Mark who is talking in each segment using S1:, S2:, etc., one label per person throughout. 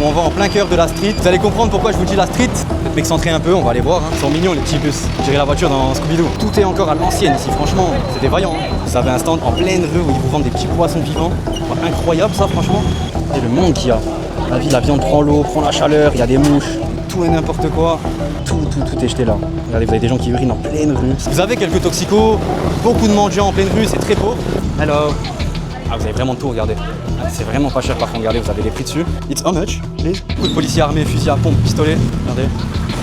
S1: on va en plein cœur de la street. Vous allez comprendre pourquoi je vous dis la street. Peut-être m'excentrer un peu, on va aller voir. Ils sont mignons les petits bus. J'irai la voiture dans Scooby-Doo. Tout est encore à l'ancienne ici, franchement, c'était vaillant. Vous avez un stand en pleine rue où ils vous vendent des petits poissons vivants. Incroyable ça, franchement. Et le monde qu'il y a. La vie, la viande prend l'eau, prend la chaleur, il y a des mouches. Tout et n'importe quoi. Tout est jeté là. Regardez, vous avez des gens qui urinent en pleine rue. Vous avez quelques toxicos, beaucoup de mendiants en pleine rue, c'est très pauvre. Alors, vous avez vraiment tout, regardez. C'est vraiment pas cher par contre, regardez, vous avez les prix dessus. It's how much, please? Beaucoup de policiers armés, fusils à pompe, pistolets. Regardez.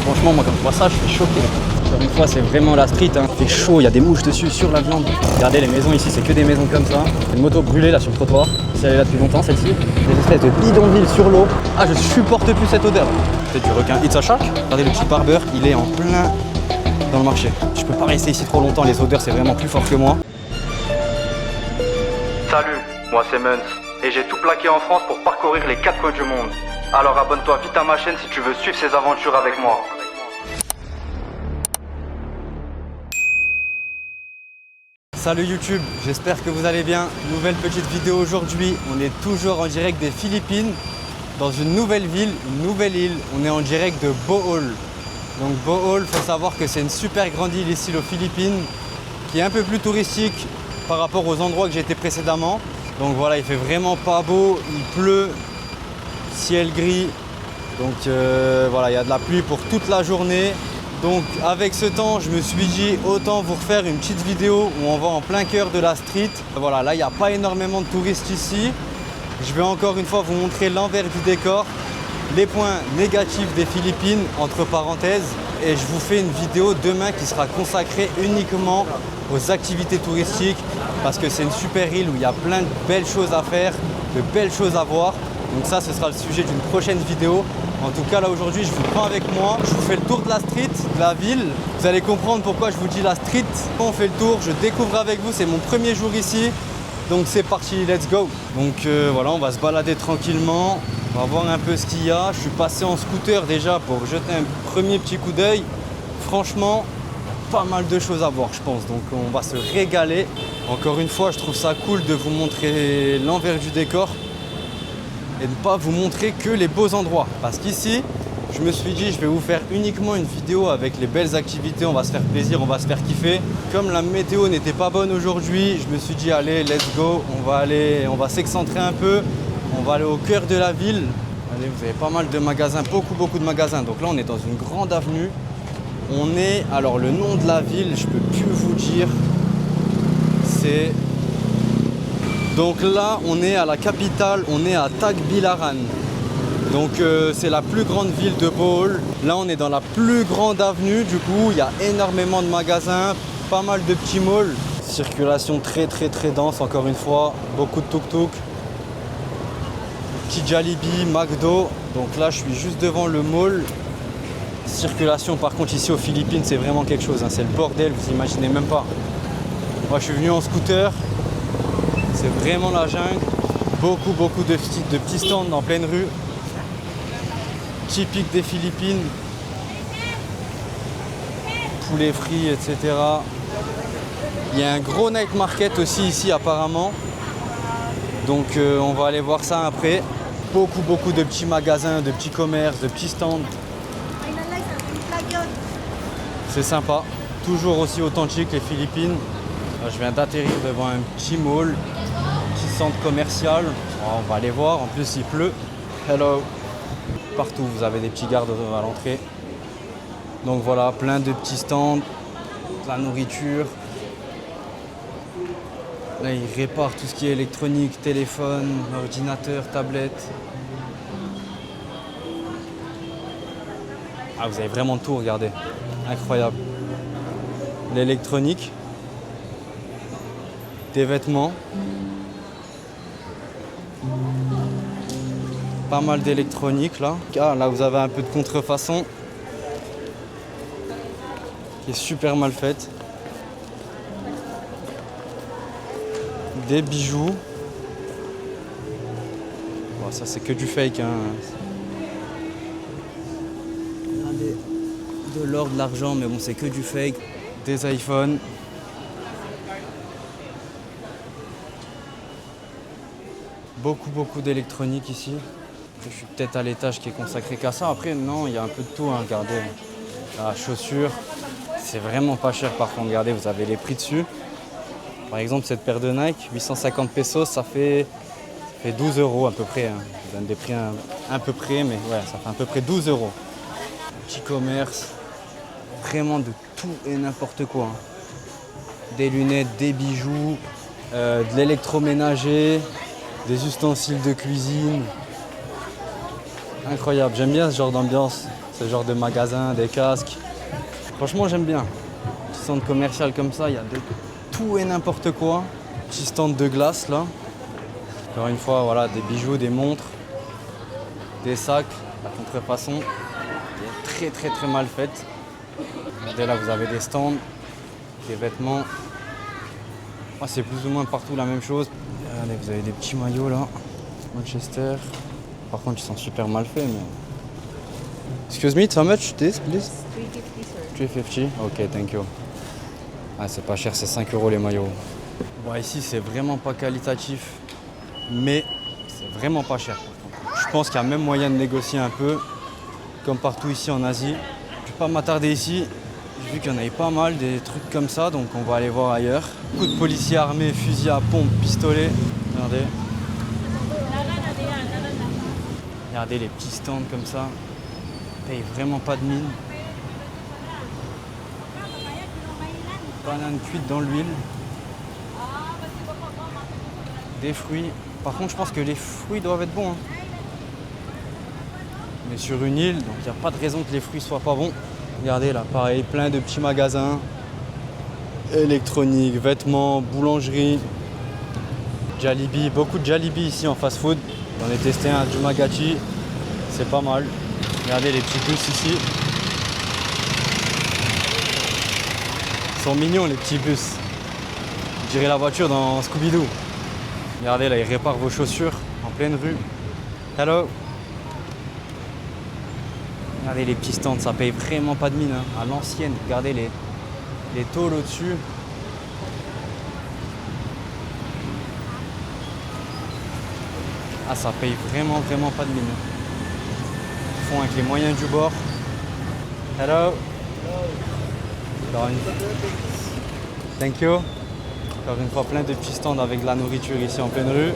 S1: Franchement, moi quand je vois ça, je suis choqué. Encore une fois, c'est vraiment la street. Hein. Il fait chaud, il y a des mouches dessus sur la viande. Regardez, les maisons ici, c'est que des maisons comme ça. Une moto brûlée là sur le trottoir. Si elle est là depuis longtemps, celle-ci. Des espèces de bidonvilles sur l'eau. Ah, je supporte plus cette odeur. C'est du requin. It's a shark. Regardez le petit barbeur, il est en plein dans le marché. Je peux pas rester ici trop longtemps, les odeurs, c'est vraiment plus fort que moi.
S2: Salut, moi c'est Muns. Et j'ai tout plaqué en France pour parcourir les 4 coins du monde. Alors abonne-toi vite à ma chaîne si tu veux suivre ces aventures avec moi.
S1: Salut YouTube, j'espère que vous allez bien. Nouvelle petite vidéo aujourd'hui. On est toujours en direct des Philippines, dans une nouvelle ville, une nouvelle île. On est en direct de Bohol. Donc Bohol, il faut savoir que c'est une super grande île ici aux Philippines, qui est un peu plus touristique par rapport aux endroits que j'ai été précédemment. Donc voilà, il fait vraiment pas beau, il pleut, ciel gris. Donc voilà, il y a de la pluie pour toute la journée. Donc avec ce temps, je me suis dit autant vous refaire une petite vidéo où on va en plein cœur de la street. Voilà, là il n'y a pas énormément de touristes ici. Je vais encore une fois vous montrer l'envers du décor, les points négatifs des Philippines, entre parenthèses. Et je vous fais une vidéo demain qui sera consacrée uniquement aux activités touristiques parce que c'est une super île où il y a plein de belles choses à faire, de belles choses à voir. Donc ça, ce sera le sujet d'une prochaine vidéo. En tout cas, là aujourd'hui, je vous prends avec moi. Je vous fais le tour de la street, de la ville. Vous allez comprendre pourquoi je vous dis la street. On fait le tour, je découvre avec vous. C'est mon premier jour ici. Donc c'est parti, let's go. Donc voilà, on va se balader tranquillement. On va voir un peu ce qu'il y a. Je suis passé en scooter déjà pour jeter un premier petit coup d'œil. Franchement, pas mal de choses à voir, je pense. Donc on va se régaler. Encore une fois, je trouve ça cool de vous montrer l'envers du décor et de ne pas vous montrer que les beaux endroits. Parce qu'ici, je me suis dit, je vais vous faire uniquement une vidéo avec les belles activités. On va se faire plaisir, on va se faire kiffer. Comme la météo n'était pas bonne aujourd'hui, je me suis dit, allez, let's go. On va s'excentrer un peu. On va aller au cœur de la ville. Allez, vous avez pas mal de magasins, beaucoup de magasins. Donc là, on est dans une grande avenue. Alors le nom de la ville, je peux plus vous dire. C'est... Donc là, on est à la capitale, on est à Tagbilaran. Donc c'est la plus grande ville de Bohol. Là, on est dans la plus grande avenue. Du coup, il y a énormément de magasins, pas mal de petits malls. Circulation très dense, encore une fois. Beaucoup de tuk-tuk. Petit Jollibee, McDo. Donc là, je suis juste devant le mall. Circulation, par contre, ici aux Philippines, c'est vraiment quelque chose. Hein. C'est le bordel, vous imaginez même pas. Moi, je suis venu en scooter. C'est vraiment la jungle. Beaucoup de petits stands en pleine rue. Typique des Philippines. Poulet frit, etc. Il y a un gros night market aussi ici apparemment. Donc on va aller voir ça après. Beaucoup de petits magasins, de petits commerces, de petits stands. C'est sympa. Toujours aussi authentique les Philippines. Là, je viens d'atterrir devant un petit mall. Centre commercial, on va aller voir, en plus il pleut. Hello. Partout vous avez des petits gardes à l'entrée. Donc voilà, plein de petits stands, de la nourriture. Là ils réparent tout ce qui est électronique, téléphone, ordinateur, tablette. Ah, vous avez vraiment tout, regardez. Incroyable. L'électronique, des vêtements. Pas mal d'électronique là. Ah, là vous avez un peu de contrefaçon qui est super mal faite. Des bijoux. Bon, ça c'est que du fake. Hein. De l'or, de l'argent, mais bon c'est que du fake. Des iPhones. Beaucoup d'électronique ici. Je suis peut-être à l'étage qui est consacré qu'à ça. Après, non, il y a un peu de tout, hein. Regardez, la chaussure, c'est vraiment pas cher par contre. Regardez, vous avez les prix dessus. Par exemple, cette paire de Nike, 850 pesos, ça fait 12 € à peu près. Hein. Je donne des prix à peu près, mais ouais, ça fait à peu près 12 €. Petit commerce, vraiment de tout et n'importe quoi. Hein. Des lunettes, des bijoux, de l'électroménager, des ustensiles de cuisine. Incroyable, j'aime bien ce genre d'ambiance, ce genre de magasin, des casques. Franchement, j'aime bien. Petit centre commercial comme ça, il y a de tout et n'importe quoi. Petit stand de glace là. Encore une fois, voilà, des bijoux, des montres, des sacs, la contrefaçon, qui est très mal faite. Regardez là, vous avez des stands, des vêtements. Moi, c'est plus ou moins partout la même chose. Regardez, vous avez des petits maillots là, Manchester. Par contre, ils sont super mal faits, mais... Excuse me, how much this, please? 350, sir. 350? Ok, thank you. Ah, c'est pas cher, c'est 5 € les maillots. Bon, ici, c'est vraiment pas qualitatif, mais c'est vraiment pas cher. Je pense qu'il y a même moyen de négocier un peu, comme partout ici en Asie. Je vais pas m'attarder ici. J'ai vu qu'il y en avait pas mal, des trucs comme ça, donc on va aller voir ailleurs. Beaucoup de policiers armés, fusils à pompe, pistolets. Regardez. Regardez les petits stands comme ça. Ils payent vraiment pas de mine. Banane cuite dans l'huile. Des fruits. Par contre, je pense que les fruits doivent être bons. Hein. On est sur une île, donc il n'y a pas de raison que les fruits soient pas bons. Regardez là, pareil, plein de petits magasins. Électronique, vêtements, boulangerie. Jalibi, beaucoup de Jalibi ici en fast-food. J'en ai testé un du Magachi, c'est pas mal. Regardez les petits bus ici. Ils sont mignons les petits bus. Je dirais la voiture dans Scooby-Doo. Regardez là, ils réparent vos chaussures en pleine rue. Hello. Regardez les petits stands, ça paye vraiment pas de mine, hein. À l'ancienne. Regardez les tôles au-dessus. Ah, ça paye vraiment pas de mine. Ils font avec les moyens du bord. Hello. Thank you. Encore une fois, plein de petits stands avec de la nourriture ici en pleine rue.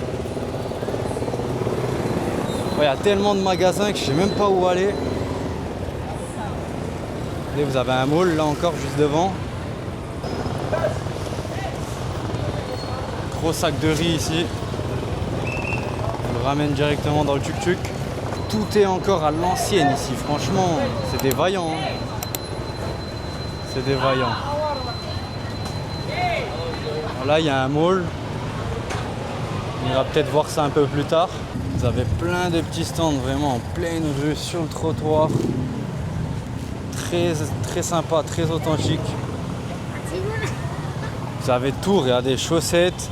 S1: Il y a tellement de magasins que je sais même pas où aller. Et vous avez un mall là encore juste devant. Gros sac de riz ici. On le ramène directement dans le tuk-tuk. Tout est encore à l'ancienne ici. Franchement, c'est des vaillants. Hein. C'est des vaillants. Alors là, il y a un mall. On ira peut-être voir ça un peu plus tard. Vous avez plein de petits stands vraiment en pleine rue, sur le trottoir. Très sympa, très authentique. Vous avez tout, regardez, chaussettes,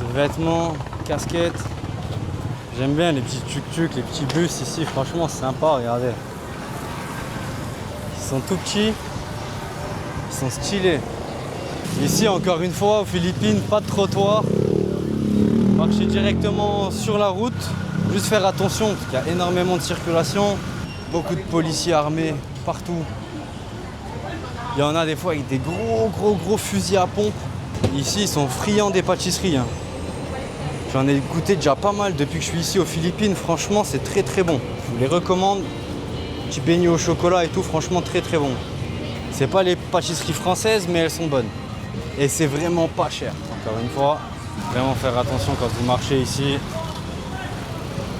S1: des vêtements, casquettes. J'aime bien les petits tuk-tuk, les petits bus ici, franchement c'est sympa, regardez. Ils sont tout petits, ils sont stylés. Ici encore une fois aux Philippines, pas de trottoir. Marchez directement sur la route, juste faire attention parce qu'il y a énormément de circulation, beaucoup de policiers armés partout. Il y en a des fois avec des gros fusils à pompe. Ici ils sont friands des pâtisseries. Hein. J'en ai goûté déjà pas mal depuis que je suis ici aux Philippines, franchement c'est très bon. Je vous les recommande, petits beignets au chocolat et tout, franchement très bon. C'est pas les pâtisseries françaises mais elles sont bonnes. Et c'est vraiment pas cher, encore une fois. Vraiment faire attention quand vous marchez ici,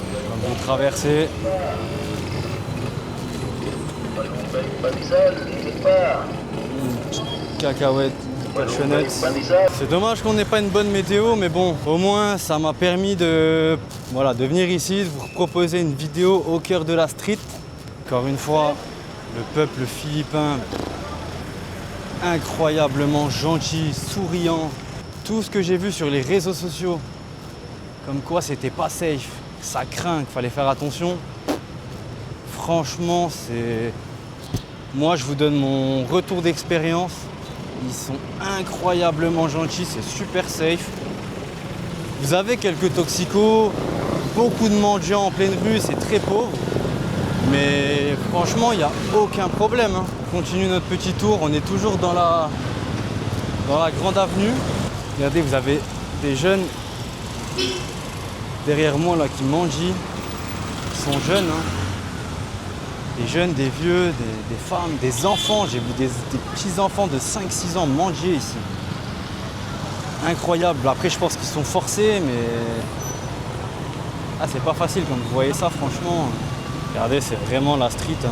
S1: quand vous traversez. Cacahuètes, cachenettes. C'est dommage qu'on n'ait pas une bonne météo, mais bon, au moins ça m'a permis de venir ici, de vous proposer une vidéo au cœur de la street. Encore une fois, le peuple philippin, incroyablement gentil, souriant. Tout ce que j'ai vu sur les réseaux sociaux, comme quoi c'était pas safe, ça craint, qu'il fallait faire attention. Franchement, c'est... Moi, je vous donne mon retour d'expérience. Ils sont incroyablement gentils, c'est super safe. Vous avez quelques toxicos, beaucoup de mendiants en pleine rue, c'est très pauvre. Mais franchement, il n'y a aucun problème. Hein. On continue notre petit tour, on est toujours dans la grande avenue. Regardez, vous avez des jeunes derrière moi là qui mendient. Ils sont jeunes. Hein. Des jeunes, des vieux, des femmes, des enfants. J'ai vu des petits-enfants de 5-6 ans mendier ici. Incroyable. Après, je pense qu'ils sont forcés, mais... Ah, c'est pas facile quand vous voyez ça, franchement. Regardez, c'est vraiment la street. Hein.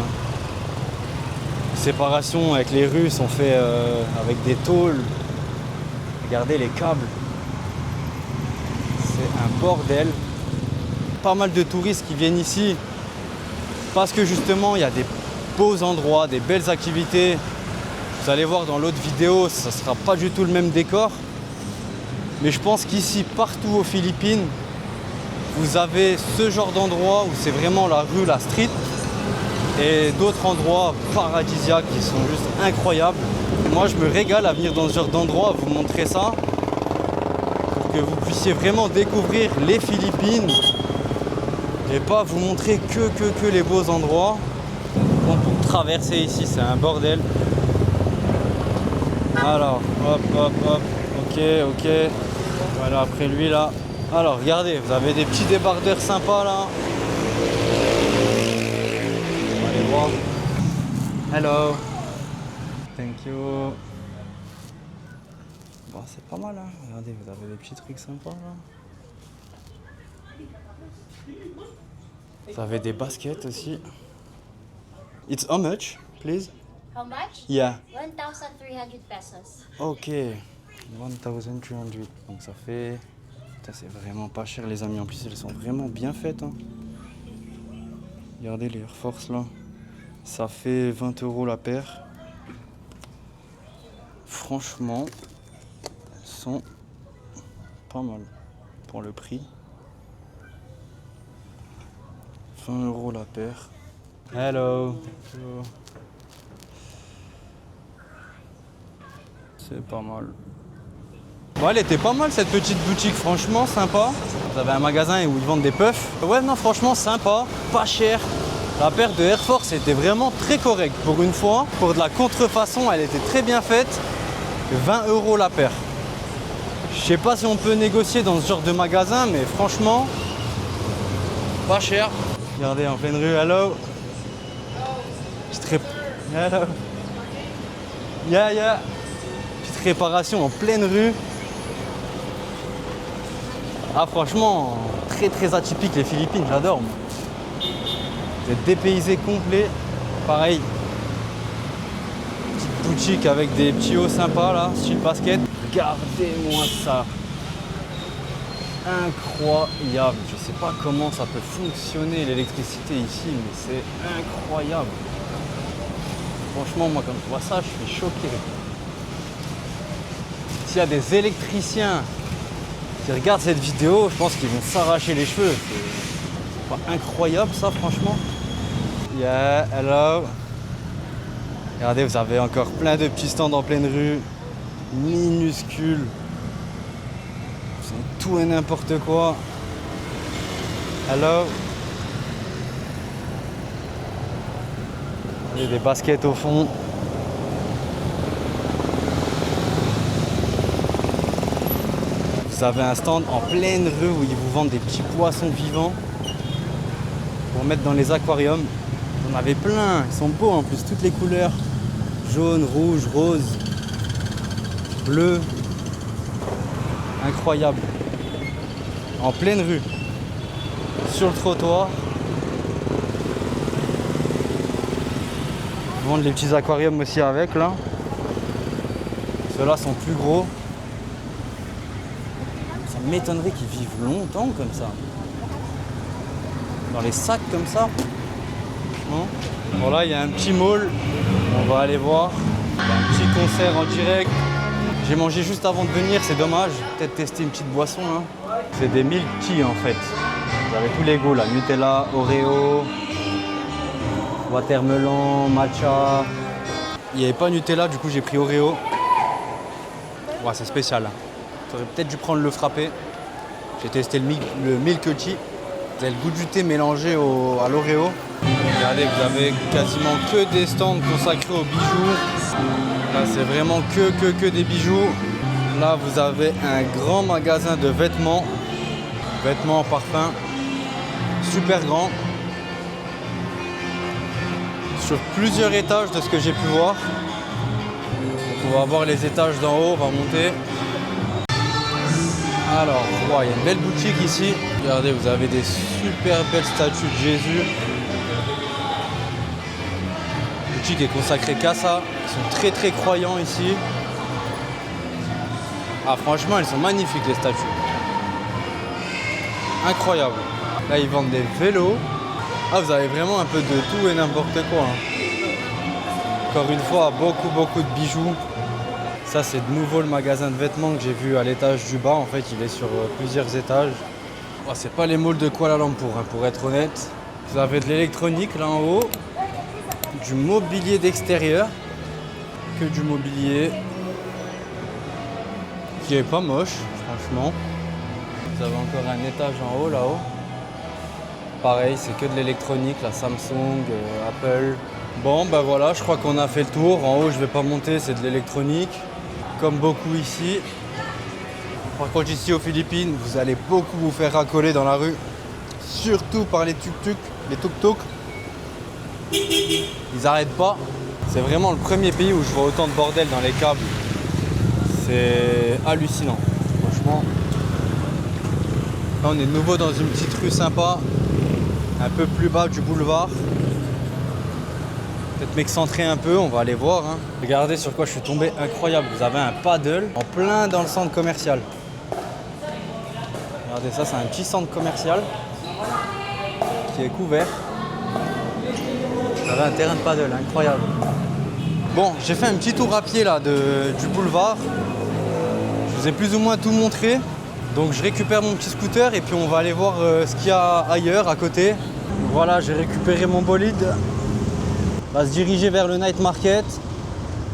S1: Les séparations avec les rues sont faites avec des tôles. Regardez les câbles. C'est un bordel. Pas mal de touristes qui viennent ici parce que justement, il y a des beaux endroits, des belles activités. Vous allez voir dans l'autre vidéo, ça ne sera pas du tout le même décor. Mais je pense qu'ici, partout aux Philippines, vous avez ce genre d'endroit où c'est vraiment la rue, la street, et d'autres endroits paradisiaques qui sont juste incroyables. Moi, je me régale à venir dans ce genre d'endroit, à vous montrer ça, pour que vous puissiez vraiment découvrir les Philippines et pas vous montrer que les beaux endroits. Bon, pour traverser ici, c'est un bordel. Alors, hop, hop, hop, ok. Voilà, après lui là. Alors regardez, vous avez des petits débardeurs sympas là. On va aller voir. Hello. Thank you. Bon, c'est pas mal hein. Regardez, vous avez des petits trucs sympas là. Vous avez des baskets aussi. It's how much, please?
S3: How much?
S1: Yeah.
S3: 1,300 pesos.
S1: Ok. 1,300. Donc ça fait... C'est vraiment pas cher les amis, en plus elles sont vraiment bien faites. Hein. Regardez les Air Force là, ça fait 20 € la paire. Franchement, elles sont pas mal pour le prix. 20 € la paire. Hello. C'est pas mal. Bon, elle était pas mal cette petite boutique, franchement sympa. Vous avez un magasin où ils vendent des puffs. Ouais, non, franchement sympa, pas cher. La paire de Air Force était vraiment très correcte pour une fois. Pour de la contrefaçon, elle était très bien faite. 20 € la paire. Je sais pas si on peut négocier dans ce genre de magasin, mais franchement, pas cher. Regardez en pleine rue, hello. Hello. Yeah. Petite réparation en pleine rue. Ah franchement, très atypique les Philippines, j'adore. Vous êtes dépaysé complet. Pareil, petite boutique avec des petits hauts sympas là, style basket. Regardez-moi ça. Incroyable. Je sais pas comment ça peut fonctionner l'électricité ici, mais c'est incroyable. Franchement, moi quand je vois ça, je suis choqué. S'il y a des électriciens qui regardent cette vidéo, je pense qu'ils vont s'arracher les cheveux. C'est pas incroyable ça, franchement. Yeah, hello. Regardez, vous avez encore plein de petits stands en pleine rue, minuscules. C'est tout et n'importe quoi. Hello. Il y a des baskets au fond. Vous avez un stand en pleine rue où ils vous vendent des petits poissons vivants pour mettre dans les aquariums. Vous en avez plein, ils sont beaux en plus, toutes les couleurs. Jaune, rouge, rose, bleu. Incroyable. En pleine rue. Sur le trottoir. Ils vendent les petits aquariums aussi avec là. Ceux-là sont plus gros. Ça m'étonnerait qu'ils vivent longtemps comme ça. Dans les sacs comme ça. Non. Bon là il y a un petit mall. On va aller voir. Il y a un petit concert en direct. J'ai mangé juste avant de venir, c'est dommage. Peut-être tester une petite boisson là. C'est des milk tea en fait. Vous avez tous les goûts là. Nutella, Oreo, watermelon, matcha. Il n'y avait pas Nutella, du coup j'ai pris Oreo. Ouais, c'est spécial. J'aurais peut-être dû prendre le frappé. J'ai testé le milk tea. Vous avez le goût du thé mélangé à l'Oreo. Regardez, vous avez quasiment que des stands consacrés aux bijoux. Là, c'est vraiment que des bijoux. Là, vous avez un grand magasin de vêtements. Vêtements, parfums. Super grand. Sur plusieurs étages de ce que j'ai pu voir. Donc, on va voir les étages d'en haut, on va monter. Alors, wow, il y a une belle boutique ici. Regardez, vous avez des super belles statues de Jésus. La boutique est consacrée qu'à ça. Ils sont très croyants ici. Ah, franchement, elles sont magnifiques les statues. Incroyable. Là, ils vendent des vélos. Ah, vous avez vraiment un peu de tout et n'importe quoi. Encore une fois, beaucoup de bijoux. Ça, c'est de nouveau le magasin de vêtements que j'ai vu à l'étage du bas. En fait, il est sur plusieurs étages. Oh, c'est pas les malls de Kuala Lumpur, hein, pour être honnête. Vous avez de l'électronique là en haut. Du mobilier d'extérieur. Que du mobilier. Qui est pas moche, franchement. Vous avez encore un étage en haut, là-haut. Pareil, c'est que de l'électronique, la Samsung, Apple. Bon, ben voilà, je crois qu'on a fait le tour. En haut, je vais pas monter, c'est de l'électronique. Comme beaucoup ici. Par contre, ici aux Philippines, vous allez beaucoup vous faire racoler dans la rue. Surtout par les tuk-tuk, les tuk-tuk. Ils arrêtent pas. C'est vraiment le premier pays où je vois autant de bordel dans les câbles. C'est hallucinant, franchement. Là, on est de nouveau dans une petite rue sympa. Un peu plus bas du boulevard. Peut-être m'excentrer un peu, on va aller voir. Hein. Regardez sur quoi je suis tombé, incroyable. Vous avez un paddle en plein dans le centre commercial. Regardez ça, c'est un petit centre commercial qui est couvert. Vous avez un terrain de paddle, incroyable. Bon, j'ai fait un petit tour à pied là du boulevard. Je vous ai plus ou moins tout montré. Donc je récupère mon petit scooter et puis on va aller voir ce qu'il y a ailleurs à côté. Voilà, j'ai récupéré mon bolide. On va se diriger vers le night market.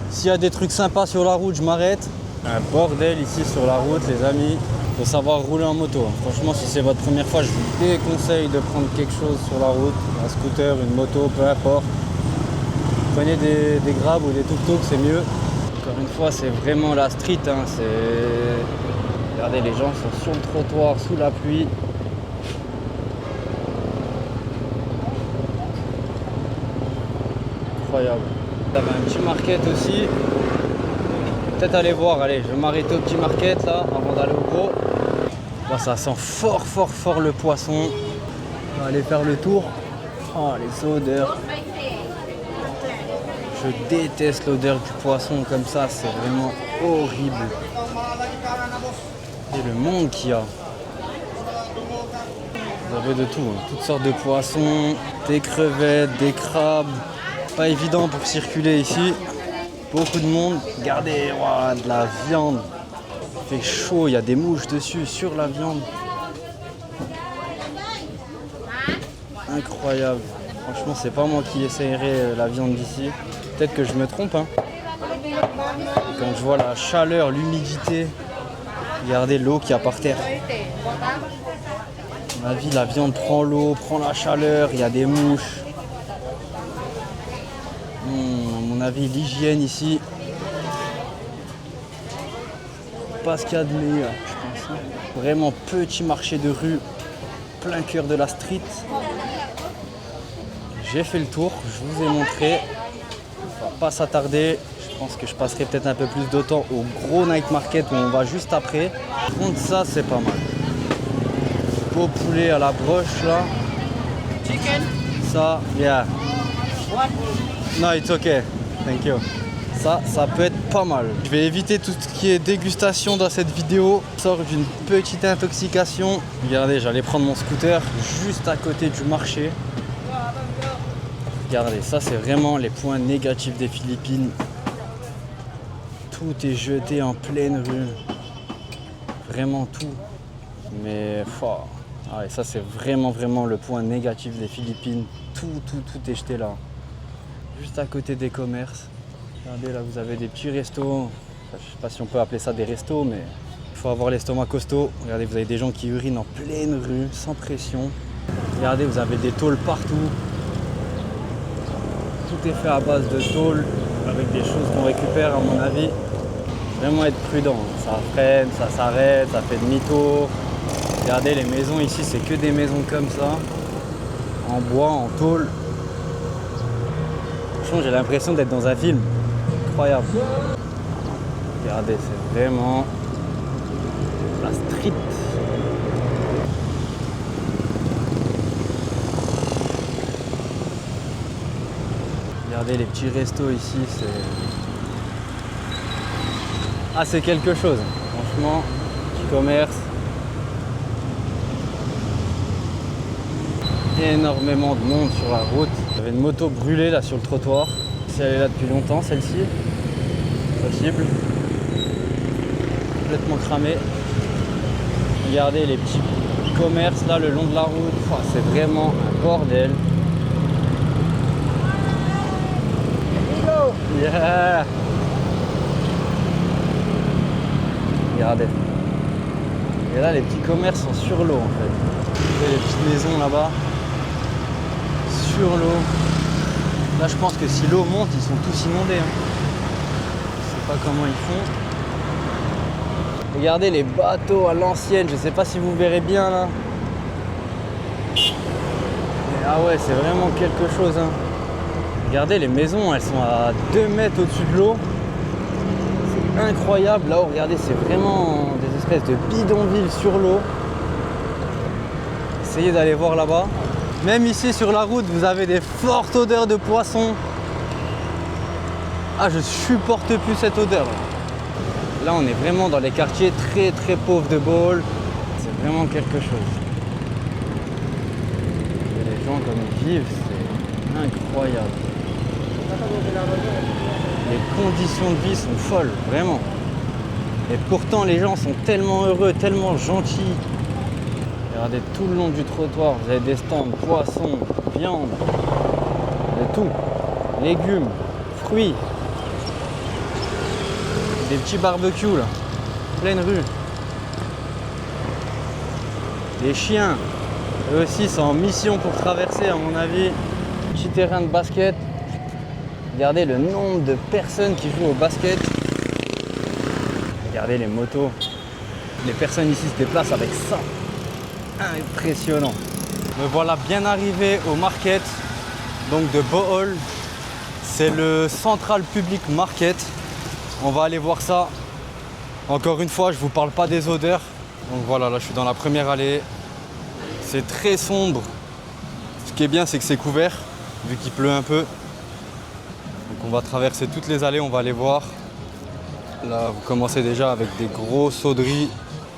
S1: S'il y a des trucs sympas sur la route, je m'arrête. Un bordel ici sur la route, les amis. Il faut savoir rouler en moto. Franchement, si c'est votre première fois, je vous déconseille de prendre quelque chose sur la route. Un scooter, une moto, peu importe. Prenez des grabs ou des tuk-tuk, c'est mieux. Encore une fois, c'est vraiment la street. Hein. Regardez, les gens sont sur le trottoir, sous la pluie. Incroyable. Vous avez un petit market aussi. Peut-être aller voir, allez, je vais m'arrêter au petit market là, avant d'aller au gros. Bon, ça sent fort le poisson. On va aller faire le tour. Oh, les odeurs. Je déteste l'odeur du poisson comme ça, c'est vraiment horrible. Et le monde qu'il y a. Vous avez de tout, hein. Toutes sortes de poissons, des crevettes, des crabes. Pas évident pour circuler ici. Beaucoup de monde. Regardez, wow, de la viande. Il fait chaud, il y a des mouches dessus, sur la viande. Incroyable. Franchement, c'est pas moi qui essayerai la viande d'ici. Peut-être que je me trompe. Hein. Et quand je vois la chaleur, l'humidité, regardez l'eau qu'il y a par terre. À mon avis, la viande prend l'eau, prend la chaleur, il y a des mouches. À mon avis, l'hygiène ici, pas ce qu'il y a de meilleur, je pense. Vraiment petit marché de rue, plein cœur de la street. J'ai fait le tour, je vous ai montré. On va pas s'attarder. Je pense que je passerai peut-être un peu plus de temps au gros night market où on va juste après. Par contre, ça, c'est pas mal. Beau poulet à la broche là.
S4: Chicken.
S1: Ça, yeah.
S4: What?
S1: No, it's okay. Thank you. Ça peut être pas mal. Je vais éviter tout ce qui est dégustation dans cette vidéo. Je sors d'une petite intoxication. Regardez, j'allais prendre mon scooter juste à côté du marché. Regardez, ça c'est vraiment les points négatifs des Philippines. Tout est jeté en pleine rue. Vraiment tout. Mais fort. Ah ouais, ça c'est vraiment le point négatif des Philippines. Tout est jeté là. Juste à côté des commerces. Regardez là, vous avez des petits restos. Enfin, je sais pas si on peut appeler ça des restos, mais faut avoir l'estomac costaud. Regardez, vous avez des gens qui urinent en pleine rue, sans pression. Regardez, vous avez des tôles partout. Tout est fait à base de tôles, avec des choses qu'on récupère à mon avis. Vraiment être prudent. Ça freine, ça s'arrête, ça fait demi-tour. Regardez, les maisons ici, c'est que des maisons comme ça. En bois, en tôle. Franchement, j'ai l'impression d'être dans un film. Incroyable. Regardez, c'est vraiment la street. Regardez les petits restos ici, c'est... Ah, c'est quelque chose. Franchement, petit commerce. Énormément de monde sur la route. Il y avait une moto brûlée là sur le trottoir. Si elle est là depuis longtemps, celle-ci. Possible. Complètement cramée. Regardez les petits commerces là le long de la route. Oh, c'est vraiment un bordel. Yeah. Regardez. Et là les petits commerces sont sur l'eau en fait. Et les petites maisons là-bas. Sur l'eau. Là je pense que si l'eau monte, ils sont tous inondés. Je sais pas comment ils font. Regardez les bateaux à l'ancienne, je sais pas si vous verrez bien là. Mais, ah ouais, c'est vraiment quelque chose. Hein. Regardez les maisons, elles sont à 2 mètres au-dessus de l'eau. C'est incroyable. Là-haut, regardez, c'est vraiment des espèces de bidonvilles sur l'eau. Essayez d'aller voir là-bas. Même ici sur la route, vous avez des fortes odeurs de poisson. Ah, je supporte plus cette odeur. Là, on est vraiment dans les quartiers très très pauvres de Bohol. C'est vraiment quelque chose. Et les gens comme ils vivent, c'est incroyable. Les conditions de vie sont folles, vraiment. Et pourtant, les gens sont tellement heureux, tellement gentils. Regardez tout le long du trottoir, vous avez des stands, poissons, viande, de tout. Légumes, fruits. Des petits barbecues là, pleine rue. Les chiens, eux aussi sont en mission pour traverser à mon avis. Petit terrain de basket. Regardez le nombre de personnes qui jouent au basket. Regardez les motos. Les personnes ici se déplacent avec ça. Impressionnant. Me voilà bien arrivé au market donc de Bohol. C'est le Central Public Market. On va aller voir ça. Encore une fois, je vous parle pas des odeurs. Donc voilà, là je suis dans la première allée. C'est très sombre. Ce qui est bien, c'est que c'est couvert, vu qu'il pleut un peu. Donc on va traverser toutes les allées, on va aller voir. Là, vous commencez déjà avec des gros seaux de riz.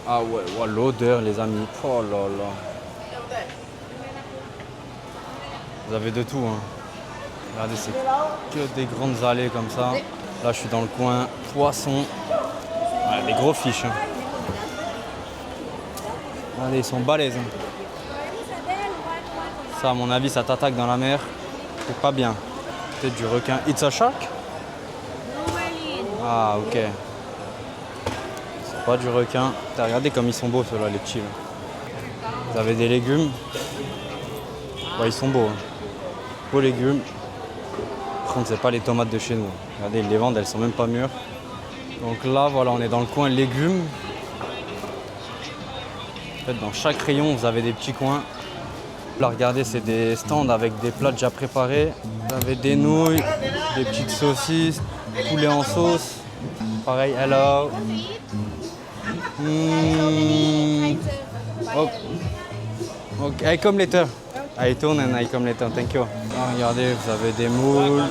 S1: Ah ouais, l'odeur, les amis. Oh là là. Vous avez de tout, hein. Regardez, c'est que des grandes allées comme ça. Là, je suis dans le coin poisson. Ouais, des gros fiches. Hein. Regardez, ils sont balèzes. Hein. Ça, à mon avis, ça t'attaque dans la mer. C'est pas bien. Peut-être du requin. It's a shark? Ah, ok. C'est pas du requin. Regardez comme ils sont beaux, ceux-là, les petits. Vous avez des légumes. Ouais, ils sont beaux. Hein. Beaux légumes. Par contre, c'est pas les tomates de chez nous. Regardez, ils les vendent, elles sont même pas mûres. Donc là, voilà, on est dans le coin légumes. En fait, dans chaque rayon, vous avez des petits coins. Là, regardez, c'est des stands avec des plats déjà préparés. Vous avez des nouilles, des petites saucisses, poulet en sauce. Pareil, hello. Okay, I come later. I turn and I come later, thank you. Là, regardez, vous avez des moules,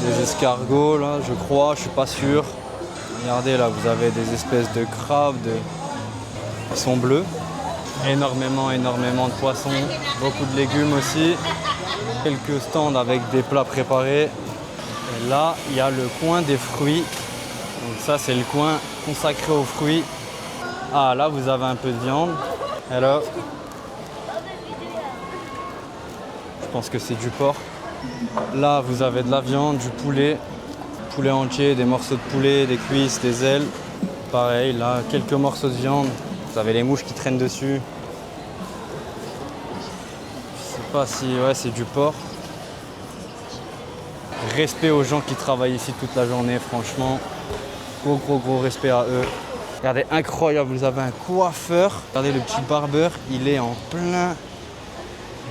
S1: des escargots, là, je crois, je suis pas sûr. Regardez, là, vous avez des espèces de crabes qui sont bleus. Énormément de poissons, beaucoup de légumes aussi. Quelques stands avec des plats préparés. Et là, il y a le coin des fruits. Donc ça, c'est le coin consacré aux fruits. Ah, là, vous avez un peu de viande. Hello. Je pense que c'est du porc. Là, vous avez de la viande, du poulet. Poulet entier, des morceaux de poulet, des cuisses, des ailes. Pareil, là, quelques morceaux de viande. Vous avez les mouches qui traînent dessus. Je sais pas si... Ouais, c'est du porc. Respect aux gens qui travaillent ici toute la journée, franchement. Gros respect à eux. Regardez, incroyable, vous avez un coiffeur. Regardez le petit barbeur, il est en plein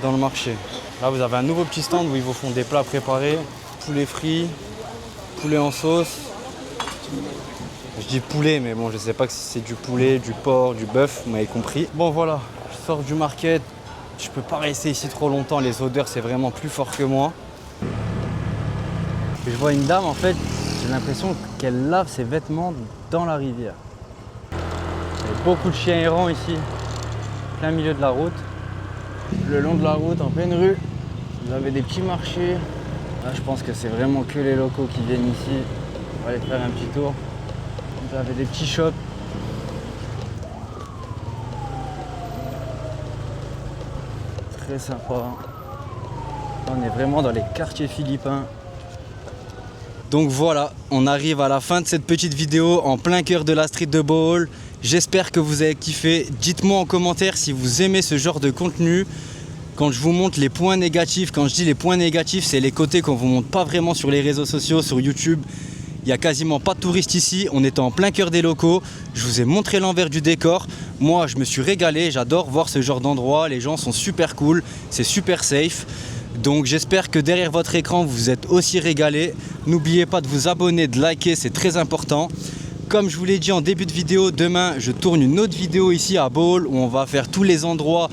S1: dans le marché. Là, vous avez un nouveau petit stand où ils vous font des plats préparés. Poulet frit, poulet en sauce. Je dis poulet, mais bon, je sais pas si c'est du poulet, du porc, du bœuf, vous m'avez compris. Bon, voilà, je sors du market. Je peux pas rester ici trop longtemps, les odeurs, c'est vraiment plus fort que moi. Et je vois une dame, en fait, j'ai l'impression qu'elle lave ses vêtements dans la rivière. Il y a beaucoup de chiens errants ici, plein milieu de la route. Le long de la route, en pleine rue, vous avez des petits marchés. Là, je pense que c'est vraiment que les locaux qui viennent ici. On va aller faire un petit tour. Vous avez des petits shops. Très sympa. On est vraiment dans les quartiers philippins. Donc voilà, on arrive à la fin de cette petite vidéo en plein cœur de la street de Bohol. J'espère que vous avez kiffé. Dites-moi en commentaire si vous aimez ce genre de contenu. Quand je vous montre les points négatifs, quand je dis les points négatifs, c'est les côtés qu'on ne vous montre pas vraiment sur les réseaux sociaux, sur YouTube. Il n'y a quasiment pas de touristes ici, on était en plein cœur des locaux. Je vous ai montré l'envers du décor. Moi, je me suis régalé, j'adore voir ce genre d'endroit. Les gens sont super cool, c'est super safe. Donc j'espère que derrière votre écran, vous vous êtes aussi régalé. N'oubliez pas de vous abonner, de liker, c'est très important. Comme je vous l'ai dit en début de vidéo, demain, je tourne une autre vidéo ici à Bohol où on va faire tous les endroits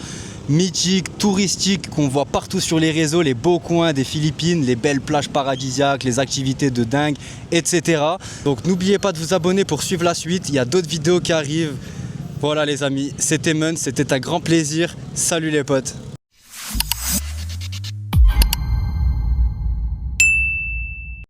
S1: mythiques, touristiques qu'on voit partout sur les réseaux, les beaux coins des Philippines, les belles plages paradisiaques, les activités de dingue, etc. Donc n'oubliez pas de vous abonner pour suivre la suite, il y a d'autres vidéos qui arrivent. Voilà les amis, c'était Mun, c'était un grand plaisir. Salut les potes.